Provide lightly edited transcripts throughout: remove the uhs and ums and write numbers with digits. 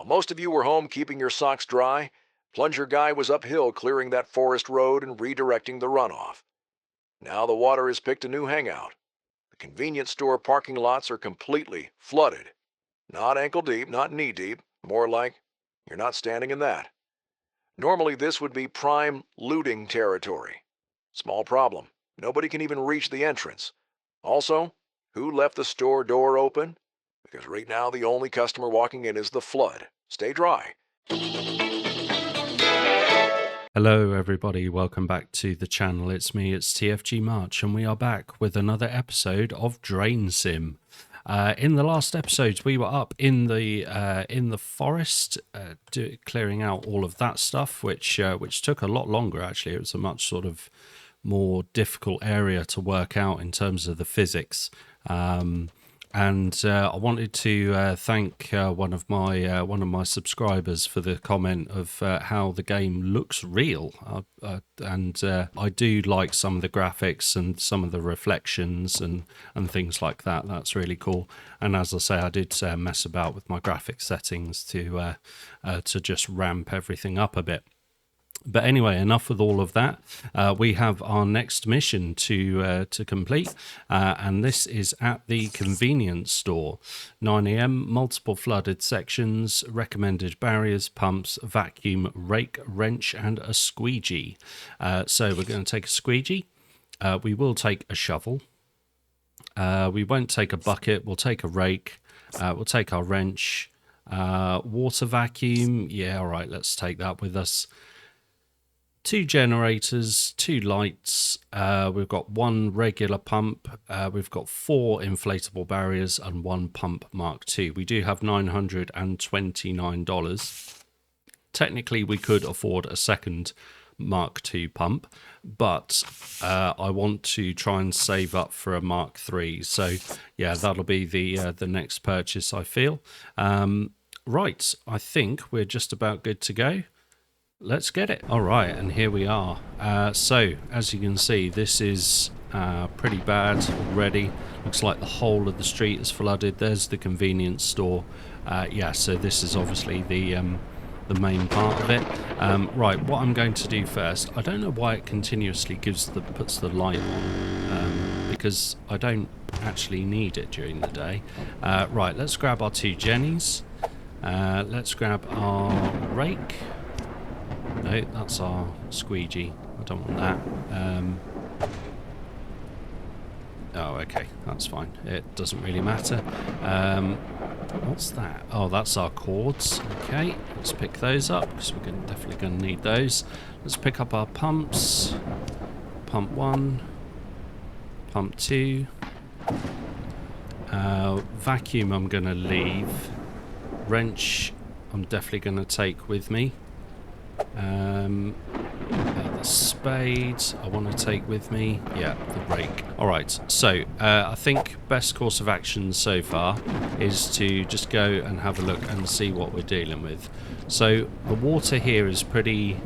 most of you were home keeping your socks dry, Plunger Guy was uphill clearing that forest road and redirecting the runoff. Now the water has picked a new hangout. The convenience store parking lots are completely flooded. Not ankle deep, not knee deep, more like you're not standing in that. Normally this would be prime looting territory. Small problem. Nobody can even reach the entrance. Also, who left the store door open? Because right now the only customer walking in is the flood. Stay dry. Hello everybody, welcome back to the channel. It's me, it's TFG March, and we are back with another episode of DrainSim. In the last episode, we were up in the forest, clearing out all of that stuff, which took a lot longer. Actually, it was a much sort of more difficult area to work out in terms of the physics. And I wanted to thank one of my subscribers for the comment of how the game looks real, and I do like some of the graphics and some of the reflections and things like that. That's really cool. And as I say, I did mess about with my graphics settings to just ramp everything up a bit. But anyway, enough with all of that. We have our next mission to complete, and this is at the convenience store. 9 AM, multiple flooded sections, recommended barriers, pumps, vacuum, rake, wrench, and a squeegee. So we're going to take a squeegee. We will take a shovel. We won't take a bucket. We'll take a rake. We'll take our wrench. Water vacuum. Yeah, all right, let's take that with us. 2 generators, 2 lights, we've got 1 regular pump, we've got 4 inflatable barriers and 1 pump Mark II. We do have $929. Technically, we could afford a second Mark II pump, but I want to try and save up for a Mark III. So yeah, that'll be the next purchase, I feel. Right, I think we're just about good to go. Let's get it. All right, and here we are. So, as you can see, this is pretty bad already. Looks like the whole of the street is flooded. There's the convenience store. Yeah, so this is obviously the main part of it. Right, what I'm going to do first, I don't know why it continuously puts the light on, because I don't actually need it during the day. Right, let's grab our 2 jennies. Let's grab our rake. No, that's our squeegee. I don't want that. Oh, okay, that's fine. It doesn't really matter. What's that? Oh, that's our cords. Okay, let's pick those up because we're definitely going to need those. Let's pick up our pumps. Pump 1, pump 2. Vacuum I'm going to leave. Wrench I'm definitely going to take with me. The spade I want to take with me. Yeah, the rake. Alright, so I think best course of action so far is to just go and have a look and see what we're dealing with. So the water here is pretty...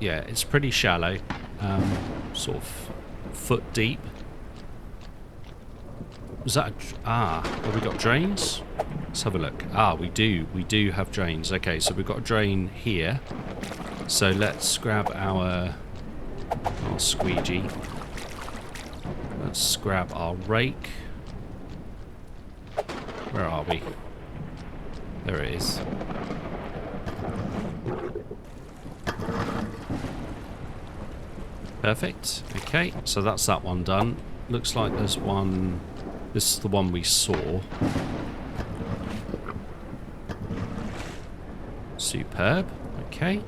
yeah, it's pretty shallow. Sort of foot deep. Was that have we got drains? Let's have a look. We do have drains. Okay, so we've got a drain here. So let's grab our squeegee. Let's grab our rake. Where are we? There it is. Perfect. Okay, so that's that one done. Looks like there's one... this is the one we saw. Superb. Okay.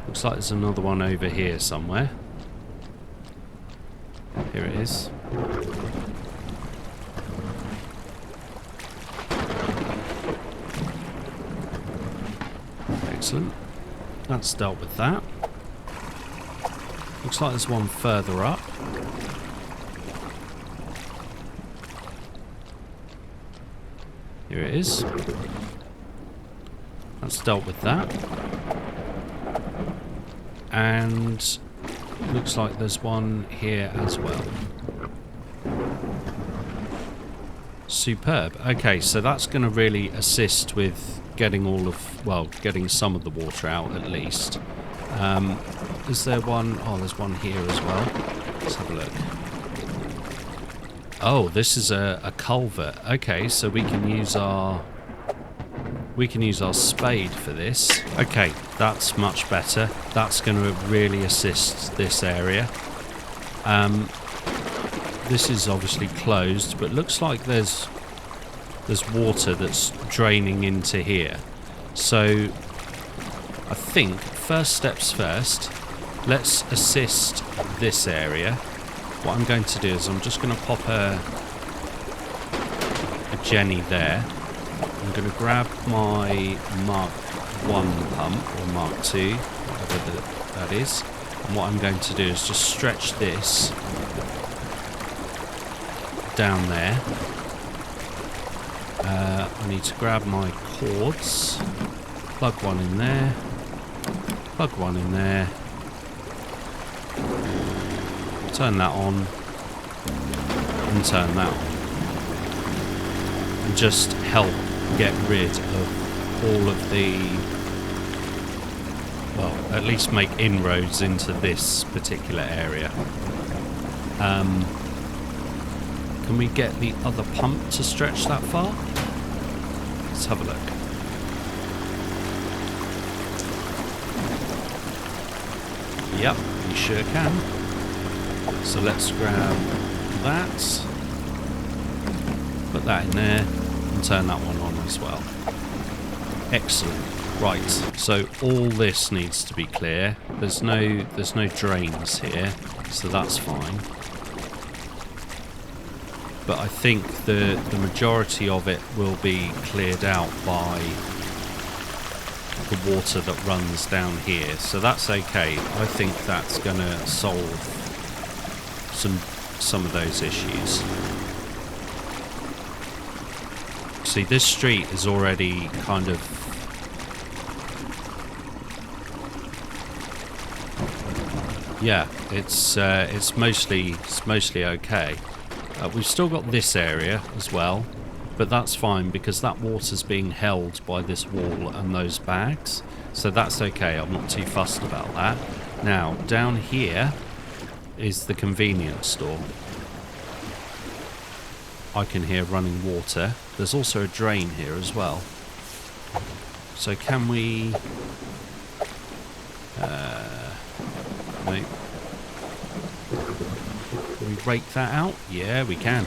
Looks like there's another one over here somewhere. Here it is. Excellent. That's dealt with that. Looks like there's one further up. Here it is. That's dealt with that. And looks like there's one here as well. Superb. Okay, so that's going to really assist with getting getting some of the water out at least. Is there one? Oh, there's one here as well. Let's have a look. Oh, this is a culvert. Okay, so we can use our spade for this. Okay, that's much better. That's going to really assist this area. This is obviously closed, but looks like there's water that's draining into here. So I think first steps first, let's assist this area. What I'm going to do is I'm just going to pop a Jenny there. I'm going to grab my Mark 1 pump, or Mark 2, whatever that is. And what I'm going to do is just stretch this down there. I need to grab my cords, plug one in there, plug one in there, turn that on, and turn that on. And just help get rid of all of the, well, at least make inroads into this particular area. Can we get the other pump to stretch that far? Let's have a look. Yep, you sure can. So let's grab that, put that in there, and turn that one on as well. Excellent. Right, so all this needs to be clear. There's no drains here, so that's fine. But I think the majority of it will be cleared out by the water that runs down here, so that's okay. I think that's going to solve some of those issues. See, this street is already kind of it's mostly okay. We've still got this area as well, but that's fine because that water's being held by this wall and those bags, so that's okay. I'm not too fussed about that. Now, down here is the convenience store. I can hear running water. There's also a drain here as well. So can we... no. Can we rake that out? Yeah, we can.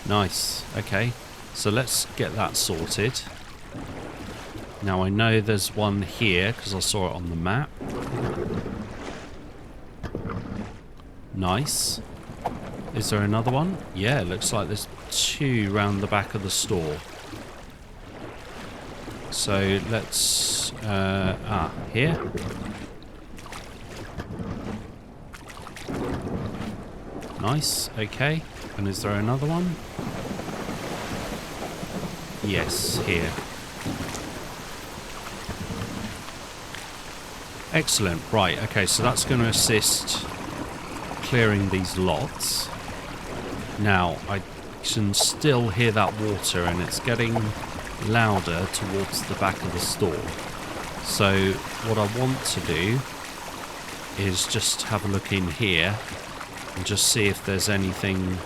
Nice. Okay. So let's get that sorted. Now I know there's one here because I saw it on the map. Nice. Is there another one? Yeah, it looks like there's two round the back of the store. So let's... here? Nice, okay. And is there another one? Yes, here. Excellent. Right, okay, so that's going to assist clearing these lots. Now, I can still hear that water and it's getting louder towards the back of the store. So what I want to do is just have a look in here and just see if there's anything.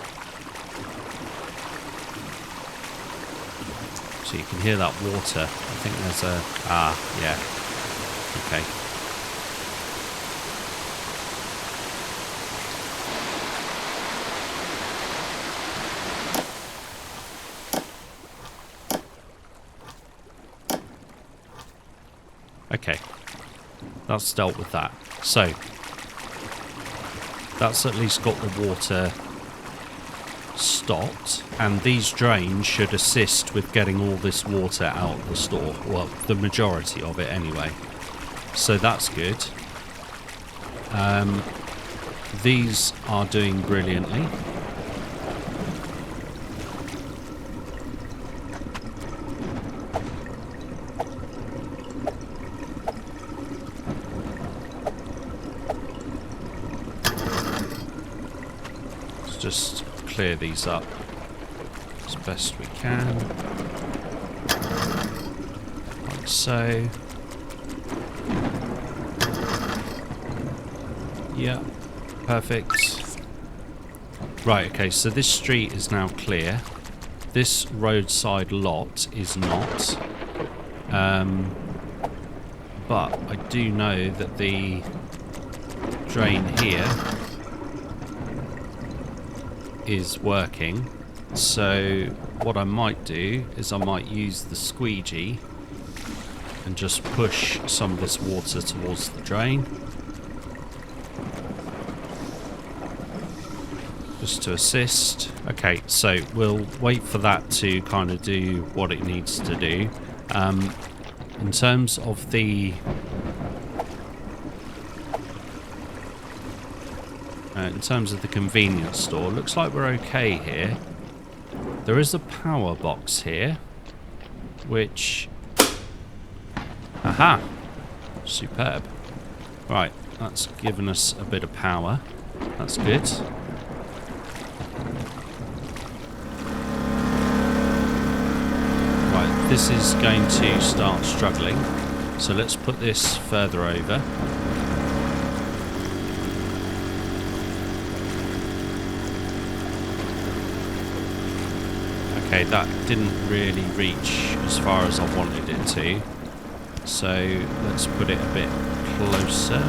So you can hear that water. I think there's a... yeah. Okay. Okay, that's dealt with that. So, that's at least got the water stopped, and these drains should assist with getting all this water out of the store. Well, the majority of it anyway. So that's good. These are doing brilliantly. Just clear these up. Just best we can. Like so. Yeah, perfect. Right, okay, so this street is now clear. This roadside lot is not. But I do know that the drain here is working. So what I might do is I might use the squeegee and just push some of this water towards the drain. Just to assist. Okay, so we'll wait for that to kind of do what it needs to do. In terms of the convenience store, looks like we're okay here. There is a power box here, which... Aha! Superb. Right, that's given us a bit of power. That's good. Right, this is going to start struggling. So let's put this further over. Okay, that didn't really reach as far as I wanted it to. So let's put it a bit closer.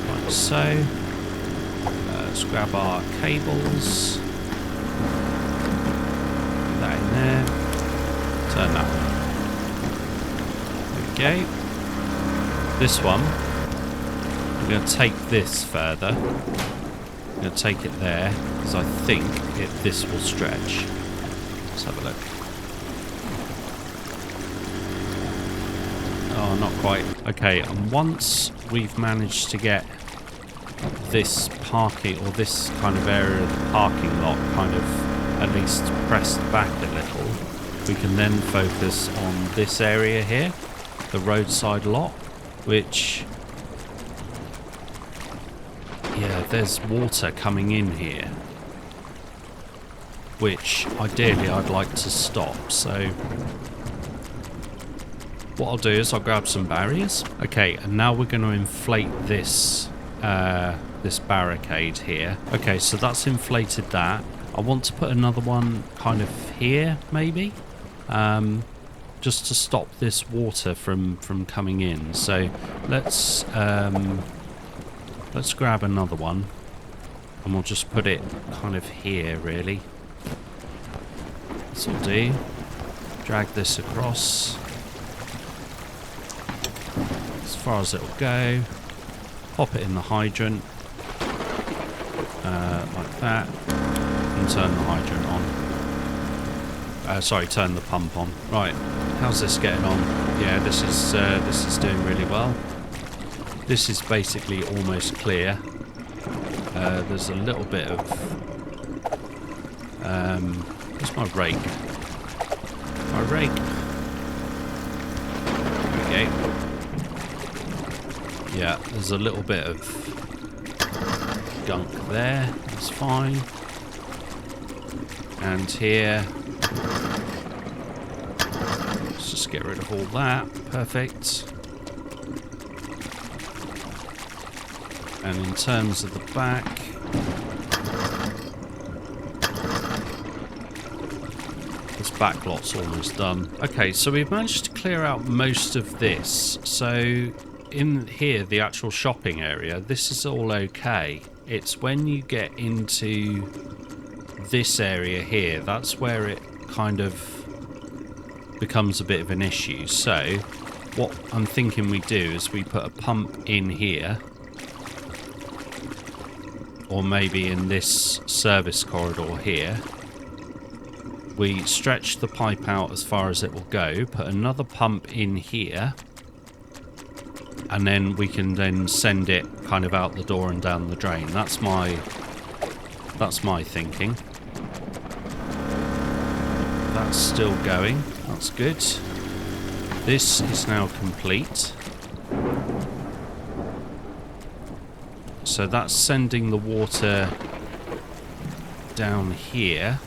Like so. Let's grab our cables. Put that in there. Turn that on. There we go. This one, I'm going to take this further. I'm going to take it there, because I think this will stretch. Let's have a look. Oh, not quite. Okay, and once we've managed to get this parking, or this kind of area of the parking lot kind of at least pressed back a little, we can then focus on this area here, the roadside lot. Which, yeah, there's water coming in here, which ideally I'd like to stop. So what I'll do is I'll grab some barriers. Okay, and now we're going to inflate this this barricade here. Okay, so that's inflated that. I want to put another one kind of here, maybe. Just to stop this water from coming in. So let's grab another one, and we'll just put it kind of here, really. This will do. Drag this across as far as it'll go. Pop it in the hydrant like that, and turn the hydrant on. Sorry, turn the pump on. Right. How's this getting on? Yeah, this is doing really well. This is basically almost clear. There's a little bit of... where's my rake? My rake. There we go. Yeah, there's a little bit of gunk there. That's fine. And here... Just get rid of all that. Perfect. And in terms of the back, this back lot's almost done. Okay, so we've managed to clear out most of this. So in here, the actual shopping area, this is all okay. It's when you get into this area here, that's where it kind of becomes a bit of an issue. So what I'm thinking we do is we put a pump in here, or maybe in this service corridor here. We stretch the pipe out as far as it will go, put another pump in here, and then we can then send it kind of out the door and down the drain. That's my thinking. That's still going. That's good. This is now complete. So that's sending the water down here.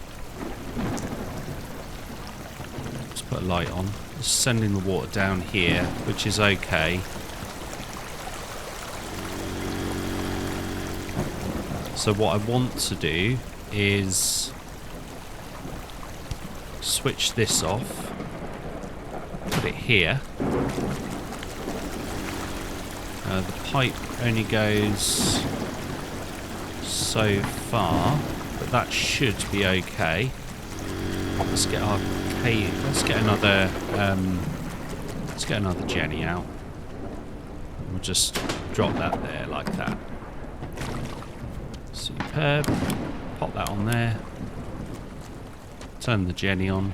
Let's put a light on. It's sending the water down here, which is okay. So what I want to do is switch this off, put it here. The pipe only goes so far, but that should be okay. Let's get our let's get another Jenny out. We'll just drop that there like that. Superb. Pop that on there. Turn the Jenny on.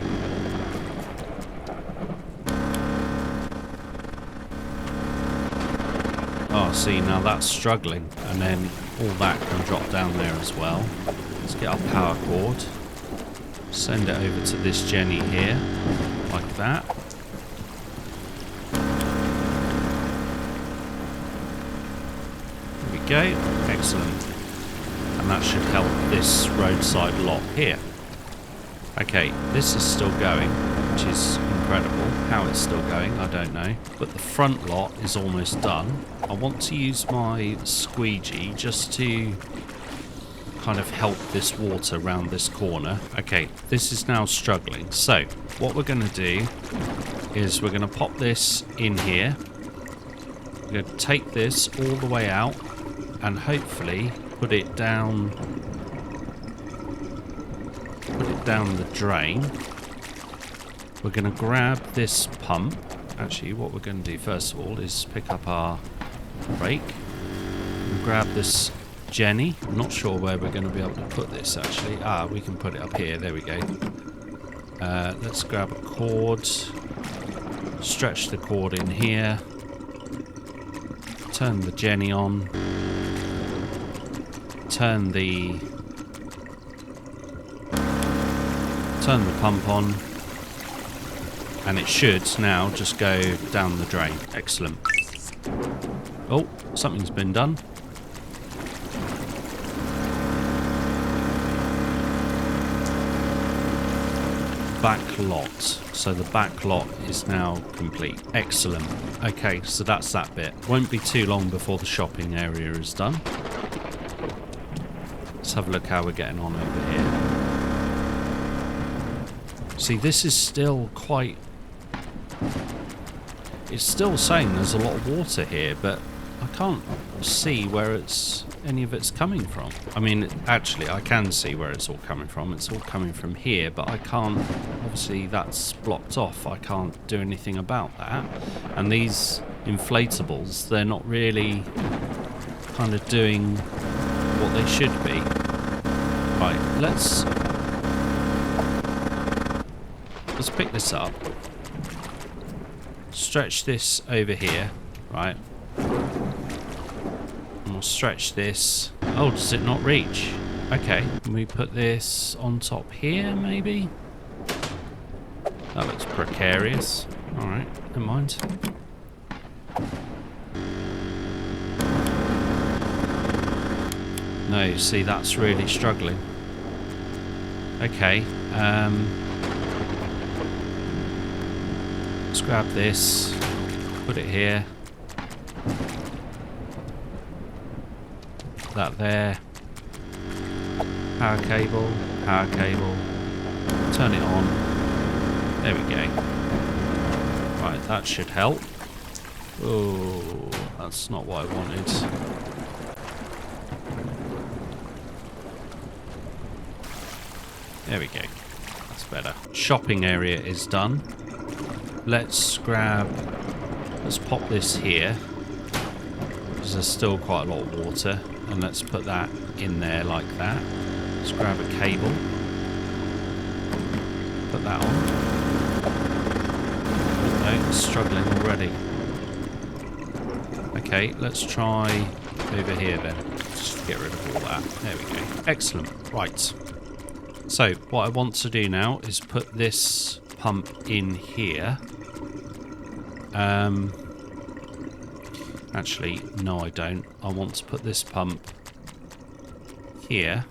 Oh, see, now that's struggling, and then all that can drop down there as well. Let's get our power cord. Send it over to this Jenny here, like that. There we go. Excellent. And that should help this roadside lot here. Okay, this is still going, which is incredible. How it's still going, I don't know. But the front lot is almost done. I want to use my squeegee just to kind of help this water around this corner. Okay, this is now struggling. So, what we're going to do is we're going to pop this in here. We're going to take this all the way out and hopefully put it down the drain. We're going to grab this pump. Actually, what we're going to do first of all is pick up our rake and grab this Jenny. I'm not sure where we're going to be able to put this actually. We can put it up here. There we go. Let's grab a cord, stretch the cord in here, turn the Jenny on, turn the pump on, and it should now just go down the drain. Excellent. Oh, something's been done. Back lot. So the back lot is now complete. Excellent. Okay, so that's that bit. Won't be too long before the shopping area is done. Let's have a look how we're getting on over here. See, this is still quite... It's still saying there's a lot of water here, but I can't see where any of it's coming from. I mean, actually, I can see where it's all coming from. It's all coming from here, but I can't... Obviously, that's blocked off. I can't do anything about that. And these inflatables, they're not really kind of doing what they should be. Right, let's pick this up. Stretch this over here, right? And we'll stretch this. Oh, does it not reach? Okay, can we put this on top here, maybe? That looks precarious. Alright, never mind. No, see, that's really struggling. Okay, let's grab this, put it here. That there. Power cable, turn it on. There we go. Right, that should help. Oh, that's not what I wanted. There we go. That's better. Shopping area is done. Let's pop this here, because there's still quite a lot of water, and let's put that in there like that. Let's grab a cable, put that on. No, it's struggling already. Okay, let's try over here then. Just get rid of all that. There we go. Excellent. Right. So, what I want to do now is put this pump in here. Actually, no I don't. I want to put this pump here.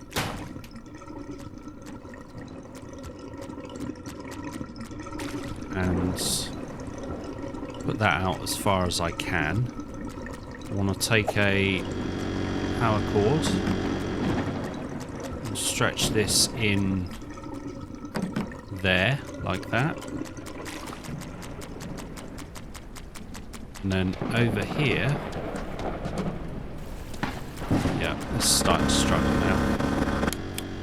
And put that out as far as I can. I want to take a power cord and stretch this in there, like that. And then over here, yeah, it's starting to struggle now.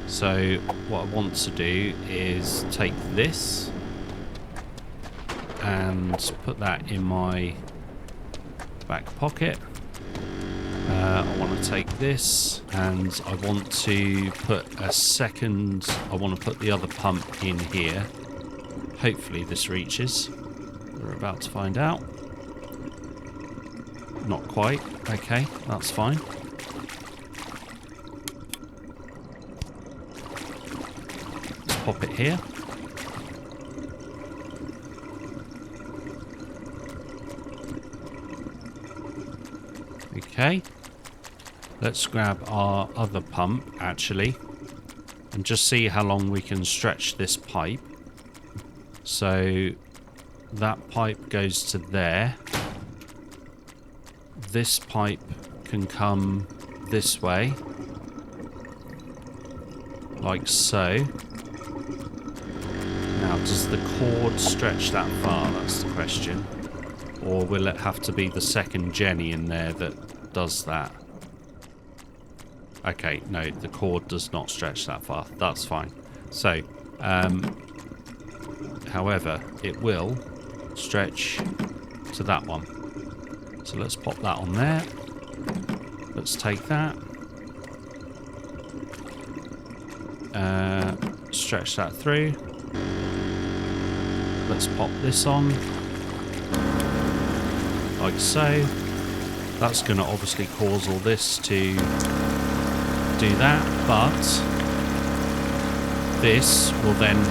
So what I want to do is take this and put that in my back pocket. I want to take this and I want to put a second, I want to put the other pump in here. Hopefully this reaches. We're about to find out. Not quite. Okay, that's fine. Let's pop it here. Okay. Let's grab our other pump, actually, and just see how long we can stretch this pipe. So that pipe goes to there. This pipe can come this way, like so. Now, does the cord stretch that far? That's the question. Or will it have to be the second Jenny in there that does that? Okay, no, the cord does not stretch that far. That's fine. So, however, it will stretch to that one. So let's pop that on there. Let's take that. Stretch that through. Let's pop this on. Like so. That's going to obviously cause all this to do that, but this will then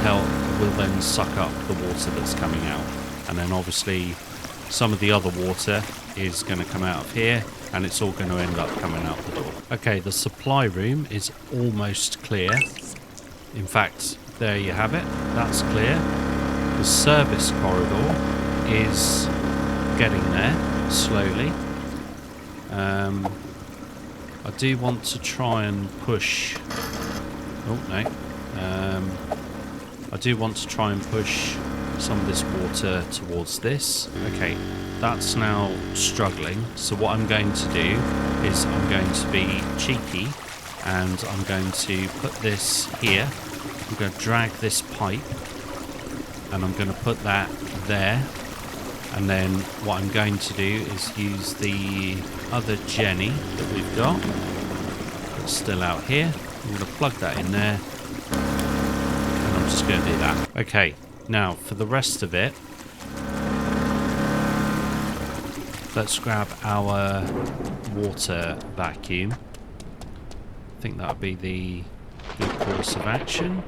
suck up the water that's coming out. And then obviously some of the other water is going to come out of here, and it's all going to end up coming out the door. Okay, the supply room is almost clear. In fact, there you have it. That's clear. The service corridor is getting there slowly. I do want to try and push... Oh, no. I do want to try and push some of this water towards this. Okay, that's now struggling. So what I'm going to do is I'm going to be cheeky and I'm going to put this here. I'm going to drag this pipe and I'm going to put that there. And then what I'm going to do is use the other Jenny that we've got that's still out here. I'm going to plug that in there. And I'm just going to do that. Okay, now for the rest of it, let's grab our water vacuum. I think that would be the good course of action.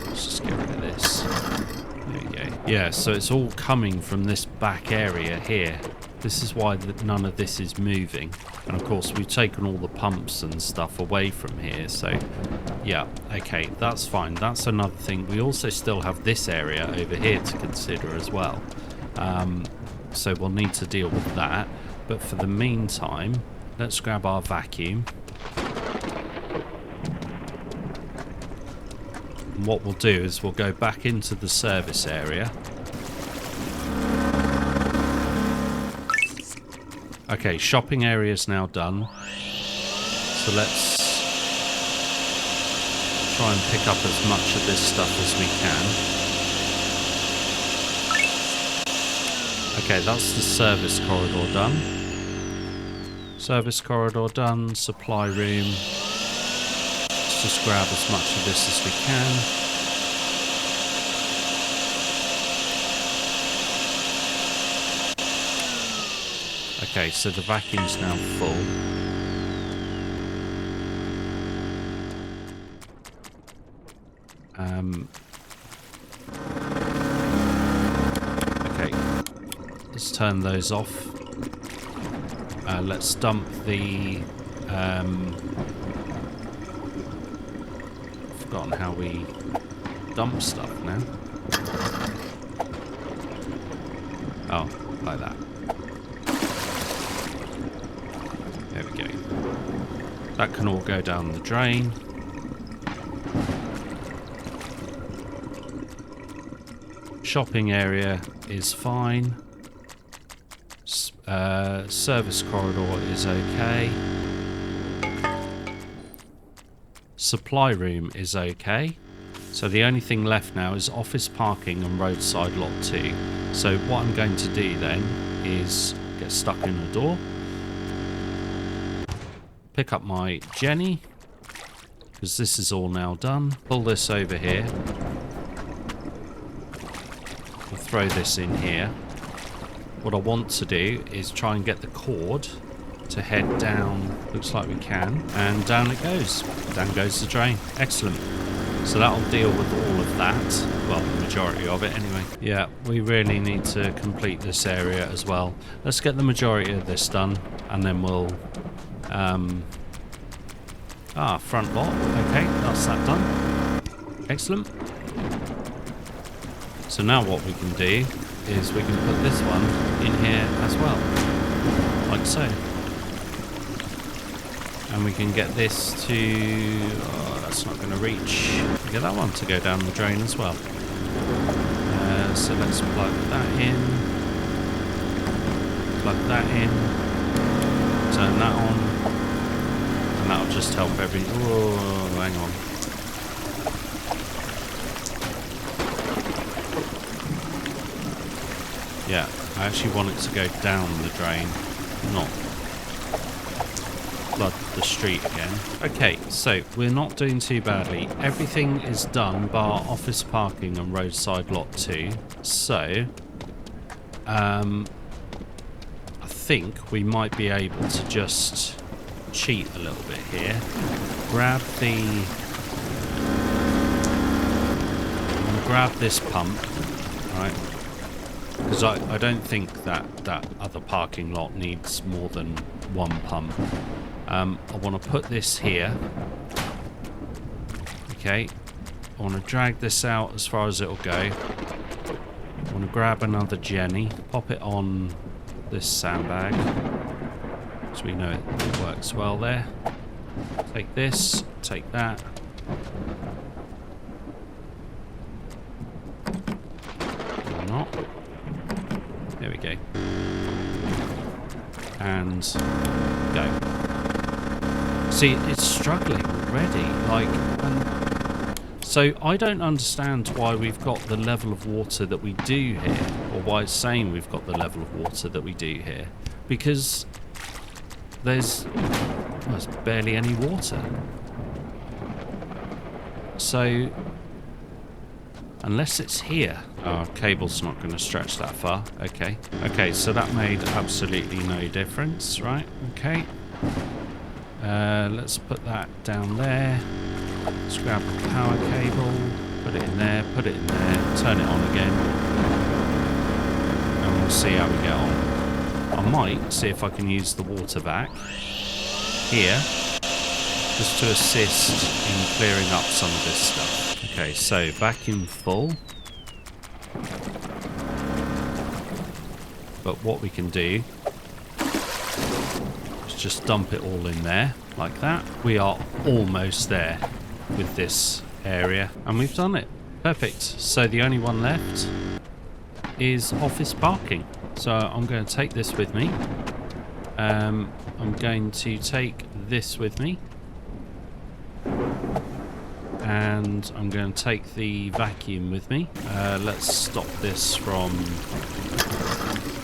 Let's just get rid of this. There we go. Yeah, so it's all coming from this back area here. This is why none of this is moving. And of course we've taken all the pumps and stuff away from here. So yeah, okay, that's fine. That's another thing. We also still have this area over here to consider as well. So we'll need to deal with that. But for the meantime, let's grab our vacuum. And what we'll do is we'll go back into the service area. Okay, shopping area is now done. So let's try and pick up as much of this stuff as we can. Okay, that's the service corridor done. Service corridor done, supply room. Let's just grab as much of this as we can. Okay, so the vacuum's now full. Okay, Let's turn those off. Let's dump the... forgotten how we dump stuff now. Oh, like that. There we go. That can all go down the drain. Shopping area is fine. Service corridor is okay. Supply room is okay. So the only thing left now is office parking and roadside lot 2. So what I'm going to do then is get stuck in the door. Pick up my Jenny, because this is all now done. Pull this over here. We'll throw this in here. What I want to do is try and get the cord to head down. Looks like we can. And down it goes. Down goes the drain. Excellent. So that'll deal with all of that. Well, the majority of it anyway. Yeah, we really need to complete this area as well. Let's get the majority of this done, and then we'll... front lot. Okay, that's that done. Excellent. So now what we can do is we can put this one in here as well. Like so. And we can get this to... Oh, that's not going to reach. We get that one to go down the drain as well. So let's plug that in. Plug that in. Turn that on. And that'll just help every... Oh, hang on. Yeah, I actually want it to go down the drain, not flood the street again. Okay, so we're not doing too badly. Everything is done bar office parking and roadside lot 2. So, I think we might be able to just cheat a little bit here. Grab the... I'm going to grab this pump, right? Because I don't think that other parking lot needs more than one pump. I want to put this here. Okay. I want to drag this out as far as it'll go. I want to grab another Jenny. Pop it on this sandbag. So we know it works well there. Take this. Take that. Or not. There we go. And go. See, it's struggling already. So I don't understand why we've got the level of water that we do here, or why it's saying we've got the level of water that we do here, because there's barely any water. So unless it's here. Our cable's not going to stretch that far. Okay. Okay, so that made absolutely no difference, right? Okay. Let's put that down there. Let's grab the power cable, put it in there, put it in there, turn it on again. And we'll see how we get on. I might see if I can use the water vac here, just to assist in clearing up some of this stuff. Okay, so vacuum full. But what we can do is just dump it all in there, like that. We are almost there with this area, and we've done it. Perfect. So the only one left is office parking. So I'm going to take this with me. I'm going to take this with me. And I'm going to take the vacuum with me. Let's stop this from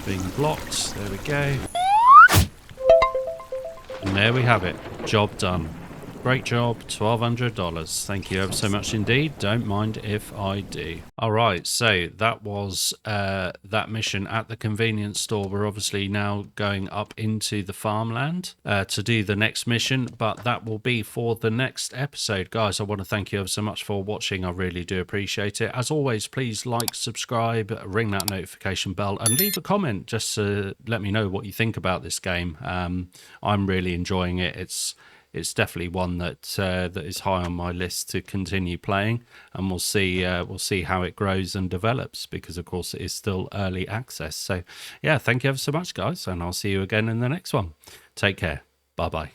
being blocked. There we go. And there we have it. Job done. Great job, $1,200. Thank you ever so much indeed. Don't mind if I do. All right, so that was that mission at the convenience store. We're obviously now going up into the farmland to do the next mission, but that will be for the next episode. Guys, I want to thank you ever so much for watching. I really do appreciate it. As always, please like, subscribe, ring that notification bell, and leave a comment just to let me know what you think about this game. I'm really enjoying it. It's definitely one that that is high on my list to continue playing, and we'll see how it grows and develops, because of course it is still early access. So yeah, thank you ever so much, guys, and I'll see you again in the next one. Take care. Bye bye.